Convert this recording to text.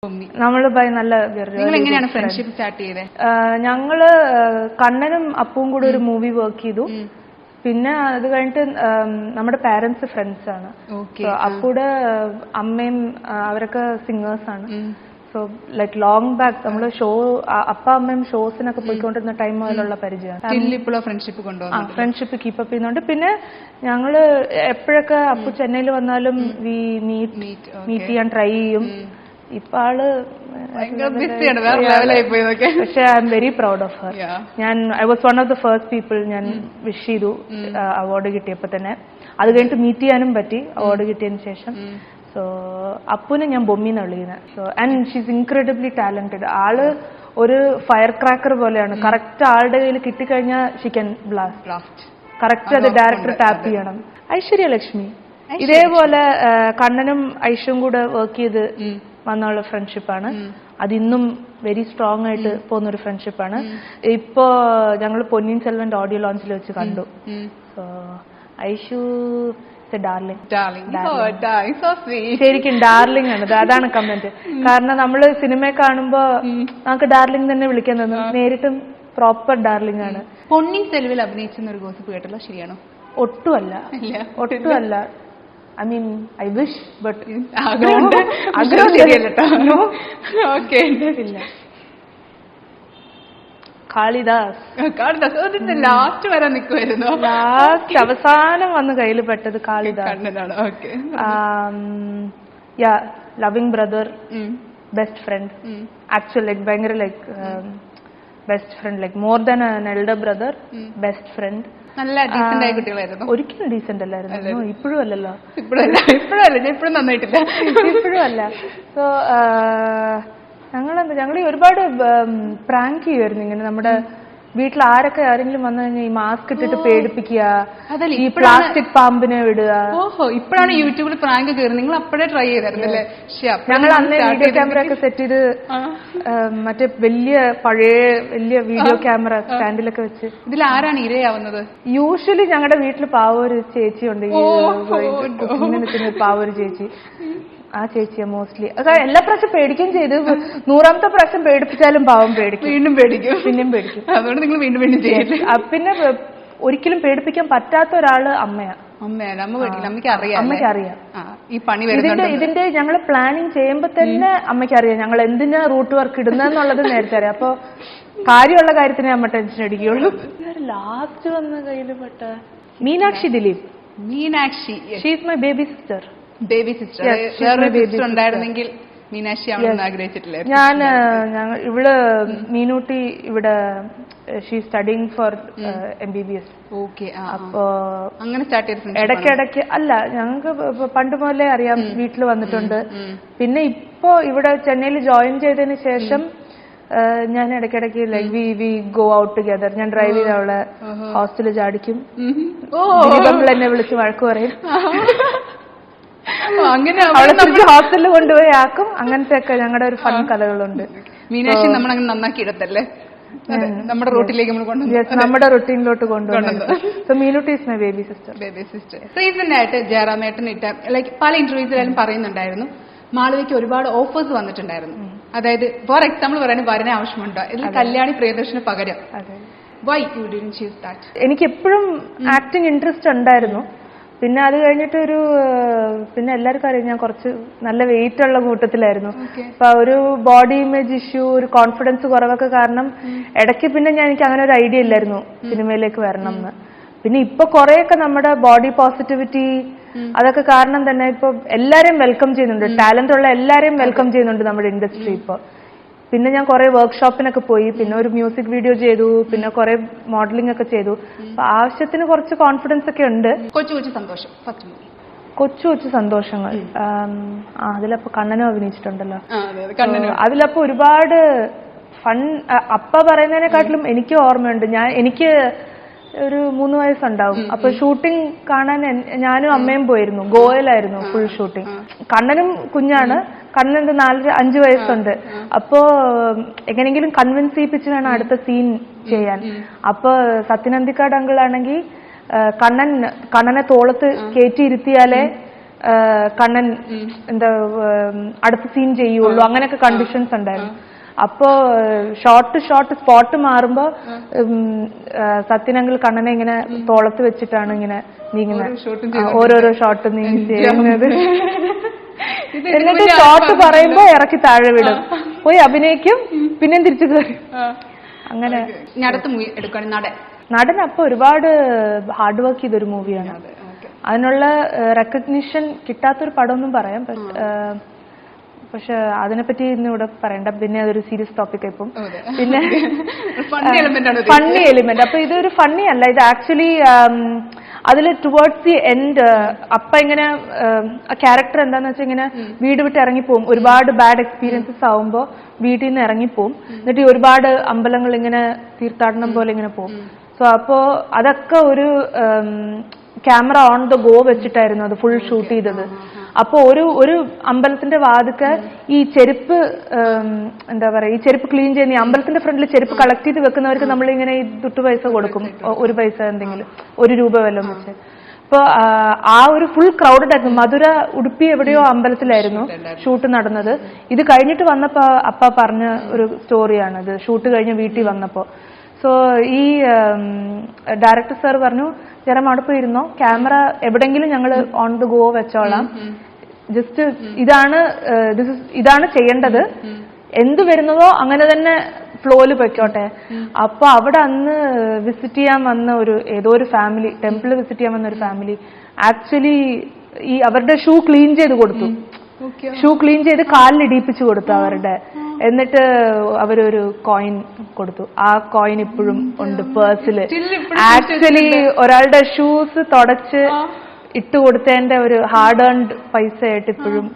നമ്മള് നല്ല എങ്ങനെയാണ് ഫ്രണ്ട്ഷിപ്പ് സ്റ്റാർട്ട് ചെയ്തത്? ഞങ്ങള് കണ്ണനും അപ്പവും കൂടെ ഒരു മൂവി വർക്ക് ചെയ്തു. പിന്നെ അത് കഴിഞ്ഞിട്ട് നമ്മുടെ പാരന്റ്സ് ഫ്രണ്ട്സ് ആണ്. അപ്പൂടെ അമ്മയും അവരൊക്കെ സിംഗേഴ്സ് ആണ്. സോ ലൈക് ലോങ് ബാക്ക് നമ്മള് അപ്പ അമ്മയും ഷോസിനൊക്കെ പോയിക്കൊണ്ടിരുന്ന ടൈം മുതലുള്ള പരിചയമാണ്. ഫ്രണ്ട്ഷിപ്പ് കീപ്പപ്പ് ചെയ്യുന്നുണ്ട്. പിന്നെ ഞങ്ങള് എപ്പോഴൊക്കെ അപ്പു ചെന്നൈയിൽ വന്നാലും മീറ്റ് ചെയ്യാൻ ട്രൈ ചെയ്യും. ഇപ്പൊ ആള് പക്ഷെ I am very proud of her. I was one of the first people ഞാൻ വിഷ് ചെയ്തു അവാർഡ് കിട്ടിയപ്പോ തന്നെ. അത് കഴിഞ്ഞിട്ട് മീറ്റ് ചെയ്യാനും പറ്റി അവാർഡ് കിട്ടിയതിന് ശേഷം. സോ അപ്പുനെ ഞാൻ ബൊമ്മിന്നാണ് വിളിക്കുന്നത്. So and she's incredibly talented. ആള് ഒരു ഫയർ ക്രാക്കർ പോലെയാണ്. കറക്റ്റ് ആളുടെ കയ്യിൽ കിട്ടിക്കഴിഞ്ഞാൽ ഷീ ക്യാൻ ബ്ലാസ്റ്റ്. കറക്റ്റ് അത് ഡയറക്ടർ ടാപ്പ് ചെയ്യണം. ഐശ്വര്യ ലക്ഷ്മി ഇതേപോലെ കണ്ണനും ഐശ്വരും കൂടെ വർക്ക് ചെയ്ത് വന്നുള്ള ഫ്രണ്ട്ഷിപ്പാണ്. അതിന്നും വെരി സ്ട്രോങ് ആയിട്ട് പോകുന്നൊരു ഫ്രണ്ട്ഷിപ്പാണ്. ഇപ്പോ ഞങ്ങൾ പൊന്നിയിൻ സെൽവന്റെ ഓഡിയോ ലോഞ്ചിൽ വെച്ച് കണ്ടു. സോ ഐഷു ശരിക്കും ഡാർലിംഗ് ആണ്. അതാണ് കമന്റ്. കാരണം നമ്മള് സിനിമയെ കാണുമ്പോ നമുക്ക് ഡാർലിംഗ് തന്നെ വിളിക്കാൻ തോന്നും. നേരിട്ടും പ്രോപ്പർ ഡാർലിംഗ് ആണ്. പൊന്നിയിൻ സെൽവയിൽ അഭിനയിച്ചെന്നൊരു ഗോസിപ്പ് കേട്ടല്ലോ, ശരിയാണോ? ഒട്ടുമല്ല. I mean, I wish, but Kalidas last വരെ നിൽക്കുമായിരുന്നു. ലാസ്റ്റ് അവസാനം വന്ന് കയ്യിൽ പെട്ടത് Kalidas. Loving brother, best friend. Actual like ഭയങ്കര like best friend, like more than an elder brother, best friend. നല്ല ഡീസന്റ് ആയ കുട്ടികളായിരുന്നു. ഒരിക്കലും ഡീസന്റ് അല്ലായിരുന്നു. ഇപ്പോഴും അല്ലല്ലോ. ഇപ്പോഴും നന്നായിട്ടില്ല. ഇപ്പോഴും അല്ല. സോ ഞങ്ങൾ ഒരുപാട് പ്രാങ്ക് ചെയ്യുമായിരുന്നു. ഇങ്ങനെ നമ്മുടെ വീട്ടിൽ ആരെങ്കിലും വന്നു കഴിഞ്ഞാൽ ഈ മാസ്ക് ഇട്ടിട്ട് പേടിപ്പിക്കുക, ഈ പ്ലാസ്റ്റിക് പാമ്പിനെ വിടുക. ഓഹോ, ഇപ്പോഴാണ് യൂട്യൂബിൽ പ്രാങ്ക് കയറുന്നത്. നിങ്ങൾ അപ്പോഴേ ട്രൈ ചെയ്തായിരുന്നല്ലേ? ഞങ്ങൾ അന്ന് വീഡിയോ ക്യാമറ ഒക്കെ സെറ്റ് ചെയ്ത് മറ്റേ വലിയ വീഡിയോ ക്യാമറ സ്റ്റാൻഡിലൊക്കെ വെച്ച്. ഇതിൽ ആരാണ് ഇരയാവുന്നത്? യൂഷ്വലി ഞങ്ങളുടെ വീട്ടിൽ പാവൊരു ചേച്ചിയുണ്ട്, പാവൊരു ചേച്ചി. ആ ചേച്ചിയാ മോസ്റ്റ്ലി. എല്ലാ പ്രാവശ്യം പേടിക്കുകയും ചെയ്ത് 100ാമത്തെ പ്രാവശ്യം പേടിപ്പിച്ചാലും പാവം പേടിക്കും, പിന്നെയും പേടിക്കും. അതുകൊണ്ട് നിങ്ങൾ വീണ്ടും ചെയ്യില്ല. പിന്നെ ഒരിക്കലും പേടിപ്പിക്കാൻ പറ്റാത്ത ഒരാള് അമ്മയാ. അമ്മയ്ക്കറിയാം ഈ പണി. ഇതിന്റെ ഞങ്ങൾ പ്ലാനിങ് ചെയ്യുമ്പോ തന്നെ അമ്മയ്ക്കറിയാം ഞങ്ങൾ എന്തിനാ റൂട്ട് വർക്ക് ഇടുന്നെന്നുള്ളത് നേരത്തെ അറിയാം. അപ്പൊ കാര്യമുള്ള കാര്യത്തിന് അമ്മ ടെൻഷൻ അടിക്കുകയുള്ളൂ. ലാസ്റ്റ് വന്ന കയ്യിൽ പെട്ട Meenakshi Dileep. She is my baby sister. ഉണ്ടായിരുന്നെങ്കിൽ മീനാക്ഷി ആവണമെന്ന് ആഗ്രഹിച്ചിട്ടില്ലായിരുന്നു. ഇവള് മീനൂട്ടി ഇവിടെ ഷീ സ്റ്റഡിങ് ഫോർ MBBS. അപ്പോ അങ്ങനെ സ്റ്റാർട്ട് ചെയ്ത ഇടയ്ക്കിടയ്ക്ക് അല്ല, ഞങ്ങൾക്ക് പണ്ട് മുതലേ അറിയാം, വീട്ടിൽ വന്നിട്ടുണ്ട്. പിന്നെ ഇപ്പോ ഇവിടെ ചെന്നൈയിൽ ജോയിൻ ചെയ്തതിന് ശേഷം ഞാൻ ഇടയ്ക്കിടയ്ക്ക് like we go out together. ഞാൻ ഡ്രൈവ് ചെയ്ത് അവളെ ഹോസ്റ്റലിൽ ചാടിക്കും. എന്നെ വിളിച്ച് വഴക്ക് പറയും. അങ്ങനെ ഹോസ്റ്റലിൽ കൊണ്ടുപോയി ആക്കും. അങ്ങനത്തെ ഒക്കെ ഞങ്ങളുടെ ഒരു ഫൺ കഥകളുണ്ട്. മീനാക്ഷി നമ്മളങ്ങനെ നന്നാക്കി ഇടത്തല്ലേ, നമ്മുടെ റൂട്ടിലേക്ക് നമ്മുടെ റുട്ടീനിലോട്ട് കൊണ്ടുവന്നത്. So Meenootty is my baby sister. Recent ആയിട്ട് ജയറാമേട്ടൻ ലൈക്ക് പല ഇന്റർവ്യൂസിലും പറയുന്നുണ്ടായിരുന്നു, മാളവിക്ക് ഒരുപാട് ഓഫേഴ്സ് വന്നിട്ടുണ്ടായിരുന്നു. അതായത് ഫോർ എക്സാമ്പിൾ പറയുന്നത് വരനെ ആവശ്യമുണ്ടോ, ഇതിൽ കല്യാണി പ്രിയദർശന് പകരം. Why you didn't choose that? എനിക്ക് എപ്പോഴും ആക്ടിങ് ഇൻട്രസ്റ്റ് ഉണ്ടായിരുന്നു. പിന്നെ അത് കഴിഞ്ഞിട്ട് പിന്നെ എല്ലാവർക്കും അറിയാം ഞാൻ കുറച്ച് നല്ല വെയിറ്റ് ഉള്ള കൂട്ടത്തിലായിരുന്നു. അപ്പൊ ഒരു ബോഡി ഇമേജ് ഇഷ്യൂ, ഒരു കോൺഫിഡൻസ് കുറവൊക്കെ കാരണം ഇടയ്ക്ക് പിന്നെ എനിക്ക് അങ്ങനെ ഒരു ഐഡിയ ഇല്ലായിരുന്നു സിനിമയിലേക്ക് വരണം എന്ന്. പിന്നെ ഇപ്പൊ കുറെയൊക്കെ നമ്മുടെ ബോഡി പോസിറ്റിവിറ്റി അതൊക്കെ കാരണം തന്നെ ഇപ്പൊ എല്ലാരെയും വെൽക്കം ചെയ്യുന്നുണ്ട്. ടാലന്റ് ഉള്ള എല്ലാരെയും വെൽക്കം ചെയ്യുന്നുണ്ട് നമ്മുടെ ഇൻഡസ്ട്രി ഇപ്പൊ. പിന്നെ ഞാൻ കുറെ വർക്ക്ഷോപ്പിനൊക്കെ പോയി, പിന്നെ ഒരു മ്യൂസിക് വീഡിയോ ചെയ്തു, പിന്നെ കുറെ മോഡലിംഗ് ഒക്കെ ചെയ്തു. അപ്പൊ ആവശ്യത്തിന് കുറച്ച് കോൺഫിഡൻസ് ഒക്കെ ഉണ്ട്. കൊച്ചു കൊച്ചു സന്തോഷങ്ങൾ അതിലപ്പോ കണ്ണനും അഭിനയിച്ചിട്ടുണ്ടല്ലോ. അതിലപ്പോ ഒരുപാട് ഫൺ. അപ്പ പറയുന്നതിനെക്കാട്ടിലും എനിക്ക് ഓർമ്മയുണ്ട്. എനിക്ക് ഒരു 3 വയസ്സുണ്ടാവും. അപ്പൊ ഷൂട്ടിംഗ് കാണാൻ ഞാനും അമ്മയും പോയിരുന്നു. ഗോവയിലായിരുന്നു ഫുൾ ഷൂട്ടിംഗ്. കണ്ണനും കുഞ്ഞാണ്. കണ്ണന് 4-5 വയസ്സുണ്ട്. അപ്പോ എങ്ങനെങ്കിലും കൺവിൻസ് ചെയ്യിപ്പിച്ച് വേണം അടുത്ത സീൻ ചെയ്യാൻ. അപ്പൊ സത്യനന്ദിക്കാട് അങ്കിൾ ആണെങ്കിൽ കണ്ണനെ തോളത്ത് കയറ്റിയിരുത്തിയാലേ കണ്ണൻ എന്താ അടുത്ത സീൻ ചെയ്യുള്ളൂ, അങ്ങനെയൊക്കെ കണ്ടീഷൻസ് ഉണ്ടായിരുന്നു. അപ്പോ ഷോട്ട് സ്പോട്ട് മാറുമ്പോ സത്യനങ്കിൾ കണ്ണനെ ഇങ്ങനെ തോളത്ത് വെച്ചിട്ടാണ് ഇങ്ങനെ നീങ്ങുന്നത്, ഓരോരോ ഷോട്ട് നീങ്ങി ചെയ്യുന്നത്. എന്നിട്ട് ഷോട്ട് പറയുമ്പോ ഇറക്കി താഴെ വിടും, പോയി അഭിനയിക്കും, പിന്നെയും തിരിച്ചു കയറി. അങ്ങനെ നടൻ അപ്പൊ ഒരുപാട് ഹാർഡ് വർക്ക് ചെയ്തൊരു മൂവിയാണ്. അതിനുള്ള റെക്കഗ്നിഷൻ കിട്ടാത്തൊരു പടമൊന്നും പറയാം, പക്ഷെ അതിനെപ്പറ്റി ഇന്ന് ഇവിടെ പറയണ്ട, പിന്നെ അതൊരു സീരിയസ് ടോപ്പിക് ഇപ്പം. പിന്നെ ഫണ്ണി എലിമെന്റ്, അപ്പൊ ഇതൊരു ഫണ്ണി അല്ല, ഇത് ആക്ച്വലി അതിൽ ടുവേർഡ്സ് ദി എൻഡ് അപ്പ ഇങ്ങനെ ക്യാരക്ടർ എന്താന്ന് വെച്ചാൽ ഇങ്ങനെ വീട് വിട്ട് ഇറങ്ങിപ്പോവും, ഒരുപാട് ബാഡ് എക്സ്പീരിയൻസസ് ആവുമ്പോ വീട്ടിൽ നിന്ന് ഇറങ്ങിപ്പോവും, എന്നിട്ട് ഒരുപാട് അമ്പലങ്ങൾ ഇങ്ങനെ തീർത്ഥാടനം പോലെ ഇങ്ങനെ പോവും. സോ അപ്പോ അതൊക്കെ ഒരു ക്യാമറ ഓൺ ദ ഗോ വെച്ചിട്ടായിരുന്നു അത് ഫുൾ ഷൂട്ട് ചെയ്തത്. അപ്പൊ ഒരു അമ്പലത്തിന്റെ വാതിക്ക് ഈ ചെരുപ്പ് എന്താ പറയാ, ഈ ചെരുപ്പ് ക്ലീൻ ചെയ്യുന്ന ഈ അമ്പലത്തിന്റെ ഫ്രണ്ടിൽ ചെരുപ്പ് കളക്ട് ചെയ്ത് വെക്കുന്നവർക്ക് നമ്മളിങ്ങനെ ഈ തുട്ടു പൈസ കൊടുക്കും, 1 പൈസ എന്തെങ്കിലും, 1 രൂപ വല്ലതും വെച്ച്. അപ്പൊ ആ ഒരു ഫുൾ ക്രൗഡഡ് ആയിരുന്നു. മധുര ഉടുപ്പി എവിടെയോ അമ്പലത്തിലായിരുന്നു ഷൂട്ട് നടന്നത്. ഇത് കഴിഞ്ഞിട്ട് വന്നപ്പോ അപ്പ പറഞ്ഞ ഒരു സ്റ്റോറിയാണത്, ഷൂട്ട് കഴിഞ്ഞ് വീട്ടിൽ വന്നപ്പോ. സോ ഈ ഡയറക്ടർ സാർ പറഞ്ഞു, ജെറം അവിടെ പോയിരുന്നോ, ക്യാമറ എവിടെങ്കിലും ഞങ്ങൾ ഓൺ ദ ഗോ വെച്ചോളാം, ജസ്റ്റ് ഇതാണ് ചെയ്യേണ്ടത്, എന്ത് വരുന്നതോ അങ്ങനെ തന്നെ ഫ്ലോയില് പൊയ്ക്കോട്ടെ. അപ്പൊ അവിടെ അന്ന് വിസിറ്റ് ചെയ്യാൻ വന്ന ഏതോ ഒരു ഫാമിലി, ടെമ്പിൾ വിസിറ്റ് ചെയ്യാൻ വന്ന ഒരു ഫാമിലി ആക്ച്വലി ഈ അവരുടെ ഷൂ ക്ലീൻ ചെയ്ത് കൊടുത്തു, ഷൂ ക്ലീൻ ചെയ്ത് കാലിൽ ഇടിപ്പിച്ചു കൊടുത്തു അവരുടെ. എന്നിട്ട് അവരൊരു കോയിൻ കൊടുത്തു, ആ കോയിൻ ഇപ്പോഴും ഉണ്ട് പേഴ്സില്. ആക്ച്വലി ഒരാളുടെ ഷൂസ് തുടച്ച് ഇട്ടുകൊടുത്തതിന്റെ ഒരു ഹാർഡ് ഏൺഡ് പൈസ ആയിട്ട് ഇപ്പോഴും